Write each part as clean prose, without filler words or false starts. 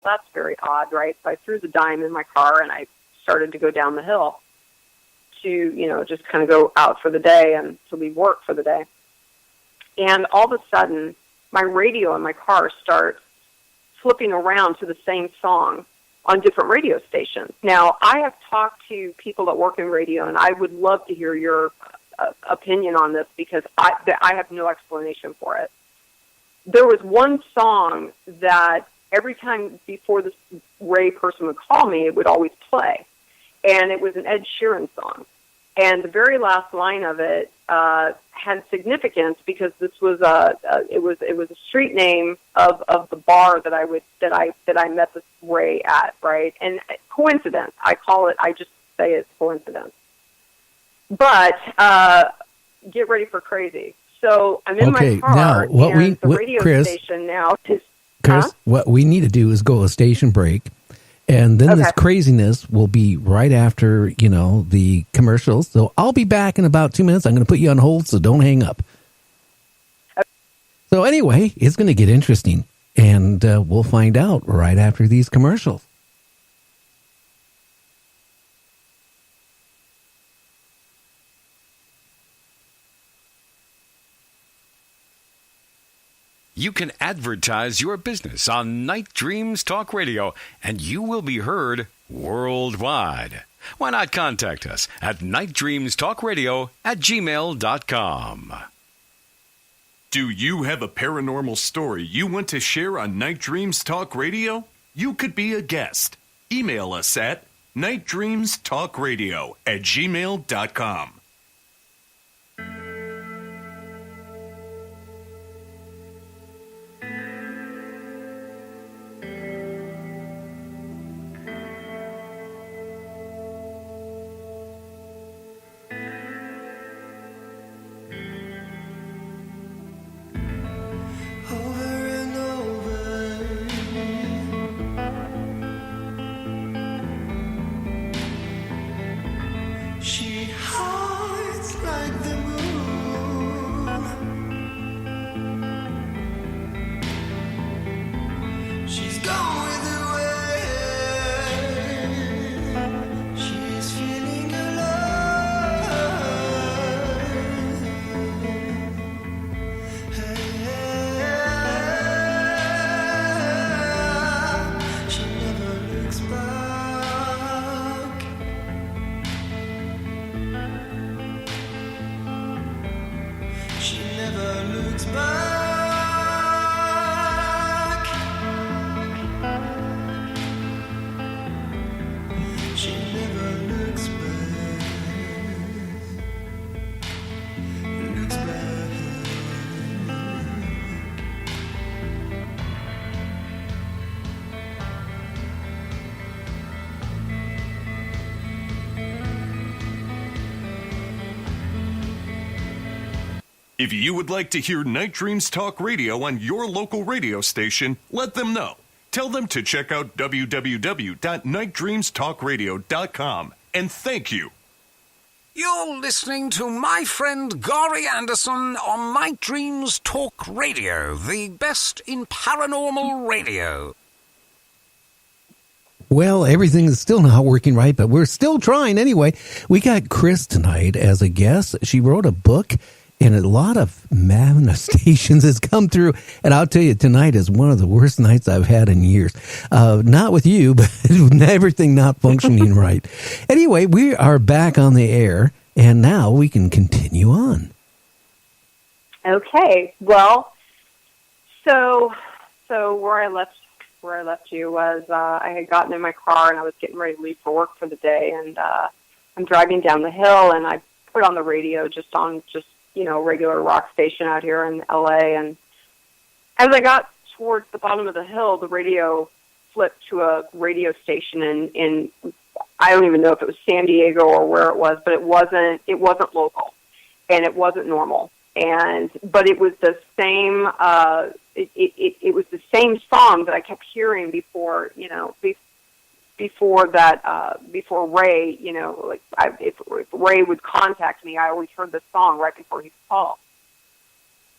that's very odd, right? So I threw the dime in my car and I started to go down the hill to, just kind of go out for the day and to leave work for the day. And all of a sudden, my radio in my car starts flipping around to the same song on different radio stations. Now, I have talked to people that work in radio, and I would love to hear your opinion on this because I have no explanation for it. There was one song that every time before this Ray person would call me, it would always play, and it was an Ed Sheeran song. And the very last line of it had significance because this was it was a street name of the bar that I met this Ray at, right? And coincidence, I call it. I just say it's coincidence. But get ready for crazy. So I'm in my car, now, and the radio Kris, station now is... Kris, what we need to do is go a station break, and then this craziness will be right after, the commercials. So I'll be back in about 2 minutes. I'm going to put you on hold, so don't hang up. Okay. So anyway, it's going to get interesting, and we'll find out right after these commercials. You can advertise your business on Night Dreams Talk Radio, and you will be heard worldwide. Why not contact us at nightdreamstalkradio@gmail.com. Do you have a paranormal story you want to share on Night Dreams Talk Radio? You could be a guest. Email us at nightdreamstalkradio@gmail.com. If you would like to hear Night Dreams Talk Radio on your local radio station, let them know. Tell them to check out www.nightdreamstalkradio.com. And thank you. You're listening to my friend Gary Anderson on Night Dreams Talk Radio, the best in paranormal radio. Well, everything is still not working right, but we're still trying anyway. We got Kris tonight as a guest. She wrote a book, and a lot of manifestations has come through. And I'll tell you, tonight is one of the worst nights I've had in years. Not with you, but everything not functioning right. Anyway, we are back on the air, and now we can continue on. Okay. Well, so where I left you was I had gotten in my car, and I was getting ready to leave for work for the day, and I'm driving down the hill, and I put on the radio just regular rock station out here in LA. And as I got towards the bottom of the hill, the radio flipped to a radio station in I don't even know if it was San Diego or where it was, but it wasn't local and it wasn't normal. But it was the same, it was the same song that I kept hearing before Ray, if Ray would contact me, I always heard the song right before he'd call.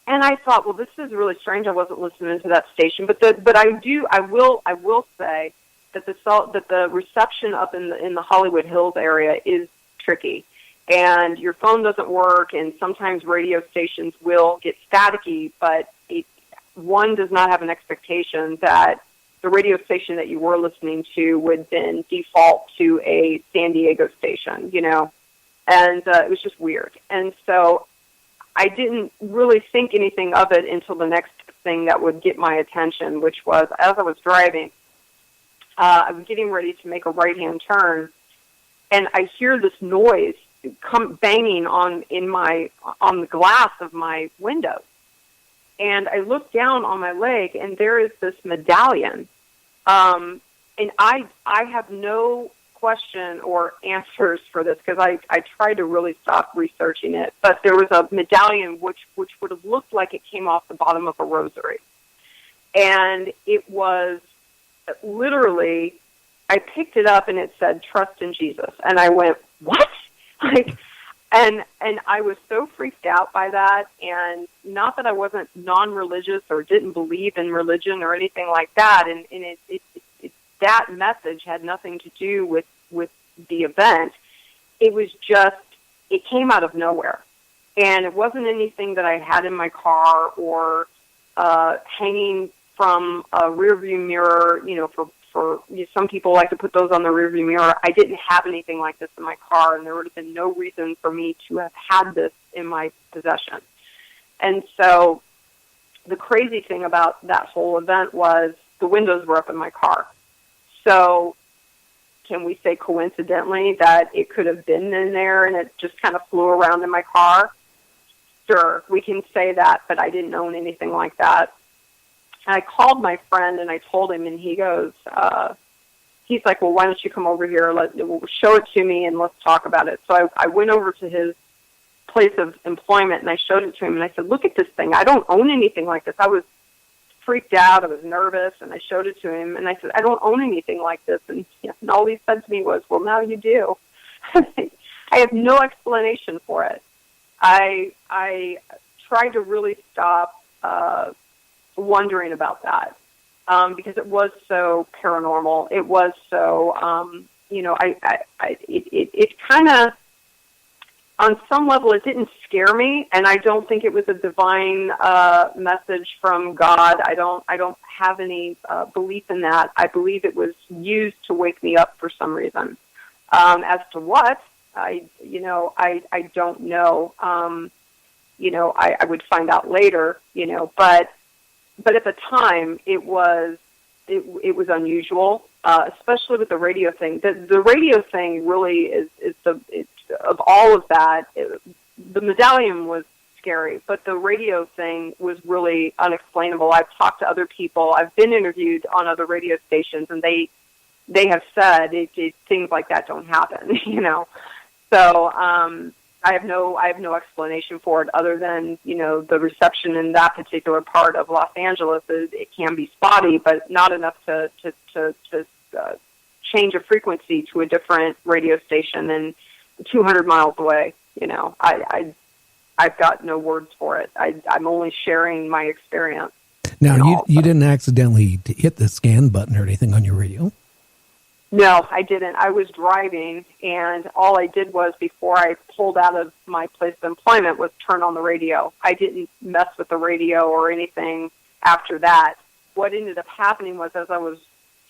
And I thought, well, this is really strange. I wasn't listening to that station, but I will say that the reception up in the Hollywood Hills area is tricky, and your phone doesn't work, and sometimes radio stations will get staticky, but one does not have an expectation that the radio station that you were listening to would then default to a San Diego station, and it was just weird. And so I didn't really think anything of it until the next thing that would get my attention, which was as I was driving, I was getting ready to make a right-hand turn, and I hear this noise come banging on the glass of my window. And I look down on my leg, and there is this medallion. And I have no question or answers for this because I tried to really stop researching it. But there was a medallion which would have looked like it came off the bottom of a rosary. And it was literally, I picked it up, and it said, "Trust in Jesus." And I went, what? And I was so freaked out by that, and not that I wasn't non-religious or didn't believe in religion or anything like that, and that message had nothing to do with the event. It was just, it came out of nowhere, and it wasn't anything that I had in my car or hanging from a rearview mirror, for some people like to put those on the rearview mirror. I didn't have anything like this in my car, and there would have been no reason for me to have had this in my possession. And so the crazy thing about that whole event was the windows were up in my car. So can we say coincidentally that it could have been in there and it just kind of flew around in my car? Sure, we can say that, but I didn't own anything like that. I called my friend and I told him, and he goes, he's like, well, why don't you come over here? Show it to me and let's talk about it. So I went over to his place of employment and I showed it to him and I said, look at this thing. I don't own anything like this. I was freaked out. I was nervous, and I showed it to him and I said, I don't own anything like this. And all he said to me was, well, now you do. I have no explanation for it. I tried to really stop wondering about that because it was so paranormal. It was so, it kind of, on some level, it didn't scare me, and I don't think it was a divine message from God. I don't have any belief in that. I believe it was used to wake me up for some reason. As to what, I don't know. I would find out later, but at the time it was unusual, especially with the radio thing. The radio thing really is of all of that. The medallion was scary, but the radio thing was really unexplainable. I've talked to other people. I've been interviewed on other radio stations, and they have said things like that don't happen. So I have no explanation for it other than, the reception in that particular part of Los Angeles it can be spotty, but not enough to change a frequency to a different radio station and 200 miles away. I've got no words for it. I'm only sharing my experience. Now, you didn't accidentally hit the scan button or anything on your radio? No, I didn't. I was driving, and all I did was, before I pulled out of my place of employment, was turn on the radio. I didn't mess with the radio or anything after that. What ended up happening was, as I was,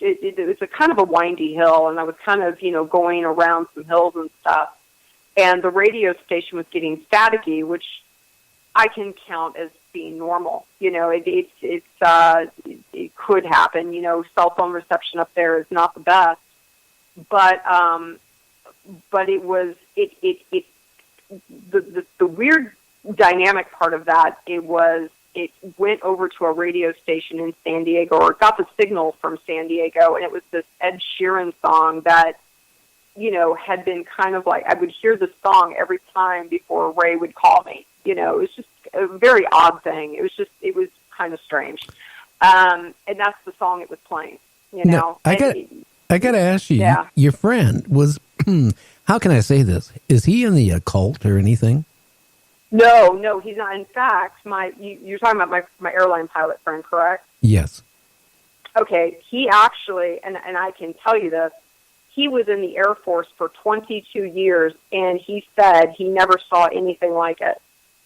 it was a kind of a windy hill, and I was kind of, going around some hills and stuff, and the radio station was getting staticky, which I can count as being normal. It could happen. Cell phone reception up there is not the best. But it was the weird dynamic part of that. It went over to a radio station in San Diego, or got the signal from San Diego, and it was this Ed Sheeran song that had been kind of like, I would hear the song every time before Ray would call me. It was just a very odd thing. It was kind of strange, and that's the song it was playing. No, I got to ask you, your friend was, how can I say this? Is he in the occult or anything? No, he's not. In fact, you're talking about my airline pilot friend, correct? Yes. Okay, he actually, and I can tell you this, he was in the Air Force for 22 years, and he said he never saw anything like it.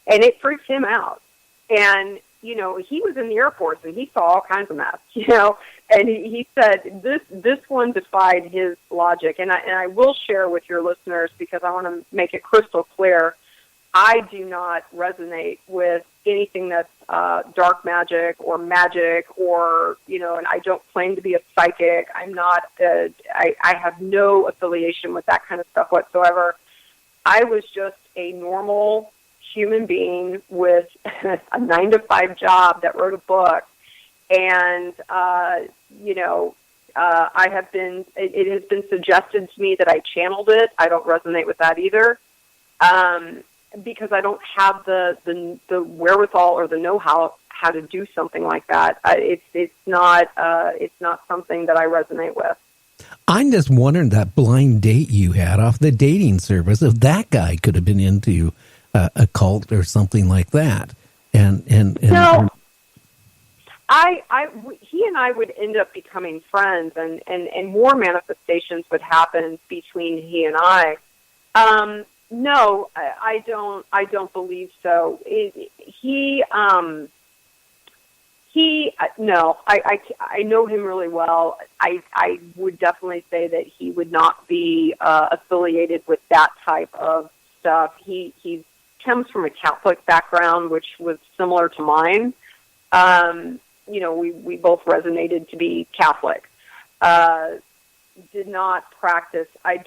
And it freaked him out. And, you know, he was in the Air Force, and he saw all kinds of mess, you know. And he said this one defied his logic. And I will share with your listeners, because I want to make it crystal clear, I do not resonate with anything that's dark magic or, you know, and I don't claim to be a psychic. I'm not, I have no affiliation with that kind of stuff whatsoever. I was just a normal human being with a 9-to-5 job that wrote a book. And, you know, it has been suggested to me that I channeled it. I don't resonate with that either. Because I don't have the wherewithal or the know-how to do something like that. It's not something that I resonate with. I'm just wondering, that blind date you had off the dating service, if that guy could have been into a cult or something like that. And no, he and I would end up becoming friends, and more manifestations would happen between he and I. No, I don't believe so. No, I know him really well. I would definitely say that he would not be affiliated with that type of stuff. He comes from a Catholic background, which was similar to mine. You know, we both resonated to be Catholic. Did not practice. I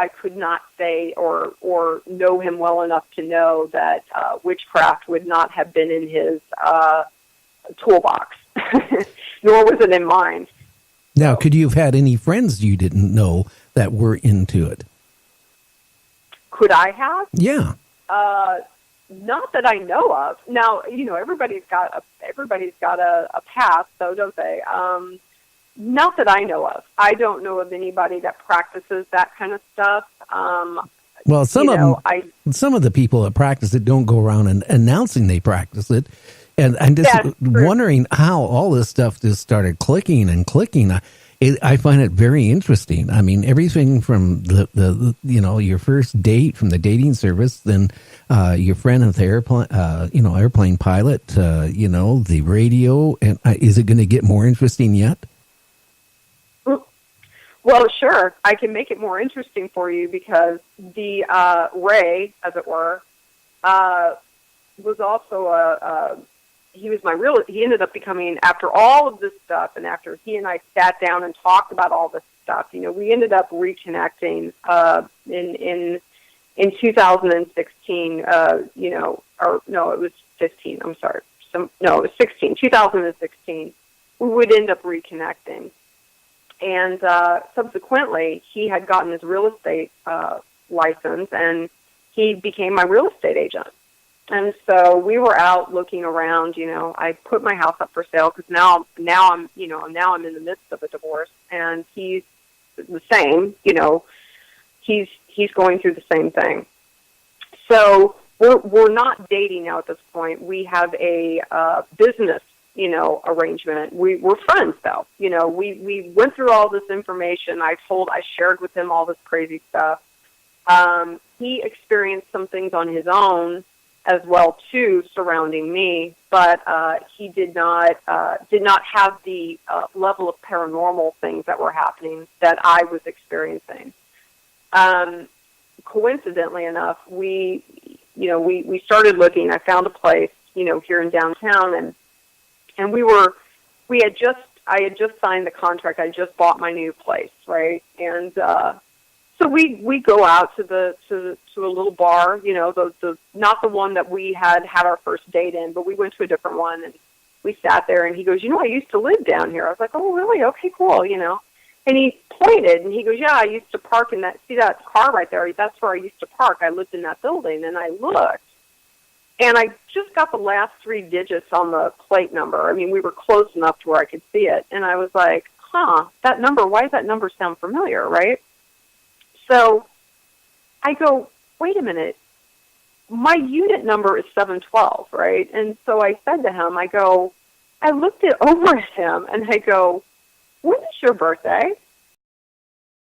could not say or know him well enough to know that witchcraft would not have been in his toolbox, nor was it in mine. Now, could you have had any friends you didn't know that were into it? Could I have? Yeah. Not that I know of. Now, you know, everybody's got a path, though, don't they? Not that I know of. I don't know of anybody that practices that kind of stuff. Well, some of the people that practice it don't go around and announcing they practice it. And I'm just wondering how all this stuff just started clicking and clicking. I find it very interesting. I mean, everything from the you know, your first date from the dating service, then your friend of the airplane pilot, you know, the radio, and is it going to get more interesting yet? Well, sure. I can make it more interesting for you, because the Ray, as it were, was also he ended up becoming, after all of this stuff, and after he and I sat down and talked about all this stuff, you know, we ended up reconnecting in 2016, you know, or no, it was 15. I'm sorry. It was 16. 2016. We would end up reconnecting. And subsequently, he had gotten his real estate license, and he became my real estate agent. And so we were out looking around. You know, I put my house up for sale because now I'm in the midst of a divorce, and he's the same. You know, he's going through the same thing. So we're not dating now at this point. We have a business, you know, arrangement. We're friends, though. You know, we went through all this information. I shared with him all this crazy stuff. He experienced some things on his own as well too, surrounding me, but he did not have the level of paranormal things that were happening that I was experiencing. Coincidentally enough, we started looking. I found a place, you know, here in downtown, and I had just signed the contract. I just bought my new place, right? And so we go out to a little bar, you know, the not the one that we had our first date in, but we went to a different one, and we sat there, and he goes, you know, I used to live down here. I was like, oh, really? Okay, cool, you know. And he pointed, and he goes, yeah, I used to park in see that car right there? That's where I used to park. I lived in that building. And I looked, and I just got the last 3 digits on the plate number. I mean, we were close enough to where I could see it. And I was like, that number, why does that number sound familiar, right? So I go, wait a minute. my unit number is 712, right? And so I said to him, I looked over at him, and I go, when is your birthday?